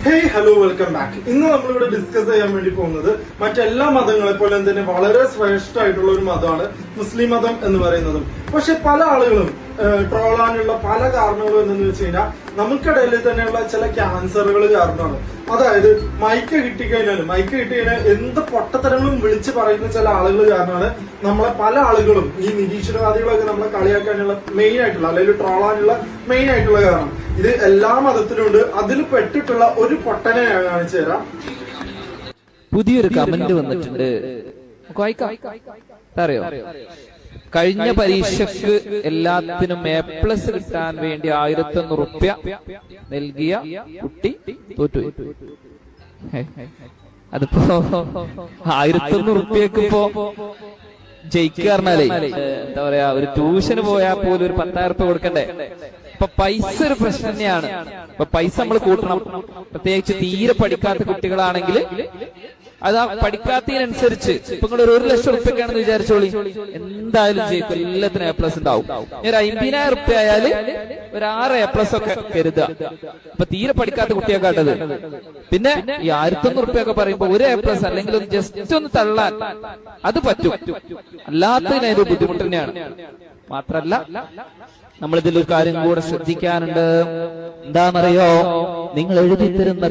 Hey hello welcome back. ഇന്ന് നമ്മളിവിടെ discuss ചെയ്യാൻ വേണ്ടി പോകുന്നത് മറ്റെല്ലാ മതങ്ങളെ പോലെ തന്നെ വളരെ ശ്രേഷ്ഠമായിട്ടുള്ള ഒരു മതമാണ് മുസ്ലിം മതം എന്ന് പറയുന്നതും. പക്ഷെ പല ആളുകളും ട്രോളാനുള്ള പല കാരണങ്ങളും എന്തെന്ന് വെച്ച് കഴിഞ്ഞാൽ നമുക്കിടയിൽ തന്നെയുള്ള ചില ക്യാൻസറുകൾ കാരണമാണ്. അതായത് മൈക്ക് കിട്ടിക്കഴിഞ്ഞാൽ എന്ത് പൊട്ടത്തരങ്ങളും വിളിച്ചു പറയുന്ന ചില ആളുകൾ കാരണമാണ് നമ്മളെ പല ആളുകളും ഈ നിരീശ്വരവാദികളൊക്കെ നമ്മളെ കളിയാക്കാനുള്ള മെയിൻ ആയിട്ടുള്ള അല്ലെങ്കിൽ ട്രോളാനുള്ള മെയിൻ ആയിട്ടുള്ള കാരണം. ഇത് എല്ലാ മതത്തിലും ഉണ്ട്. അതിൽ പെട്ടിട്ടുള്ള ഒരു പൊട്ടനെ ഞാൻ കാണിച്ചു തരാം. പുതിയൊരു കമന്റ് വന്നിട്ടുണ്ട്, അറിയോ? കഴിഞ്ഞ പരീക്ഷക്ക് എല്ലാത്തിനും A+ കിട്ടാൻ വേണ്ടി 1100 റുപ്യ നൽകിയ കുട്ടി തോറ്റു. അതിപ്പോ 1100 റുപ്യക്ക് ഇപ്പോ ജയിക്കാറിനാലേ എന്താ പറയാ, ഒരു ട്യൂഷന് പോയാൽ പോലും ഒരു 10,000 റുപ്യ കൊടുക്കണ്ടേ? ഇപ്പൊ പൈസ ഒരു പ്രശ്നം തന്നെയാണ്. ഇപ്പൊ പൈസ നമ്മൾ കൂട്ടണം. പ്രത്യേകിച്ച് തീരെ പഠിക്കാത്ത കുട്ടികളാണെങ്കിൽ അത് ആ പഠിക്കാത്തതിനനുസരിച്ച് ഇപ്പൊ നിങ്ങൾ 1,00,000 റുപ്യക്കാണെന്ന് വിചാരിച്ചോളി, എന്തായാലും ജയിക്കും. എല്ലാത്തിനും A+ ഉണ്ടാവും. ഒരു 50,000 റുപ്യ ആയാല് ഒരു 6 A+ ഒക്കെ കരുതുക. ഇപ്പൊ തീരെ പഠിക്കാത്ത കുട്ടിയെക്കാട്ടത്. പിന്നെ ഈ 1100 റുപ്യ ഒക്കെ പറയുമ്പോ ഒരു A+ അല്ലെങ്കിൽ ഒന്ന് ജസ്റ്റ് ഒന്ന് തള്ളാൻ അത് പറ്റും. അല്ലാത്തതിനൊരു ബുദ്ധിമുട്ട് തന്നെയാണ്. മാത്രല്ല നമ്മളിതിലൊരു കാര്യം കൂടെ ശ്രദ്ധിക്കാനുണ്ട്. എന്താണെന്നറിയോ, നിങ്ങൾ എഴുതി തരുന്ന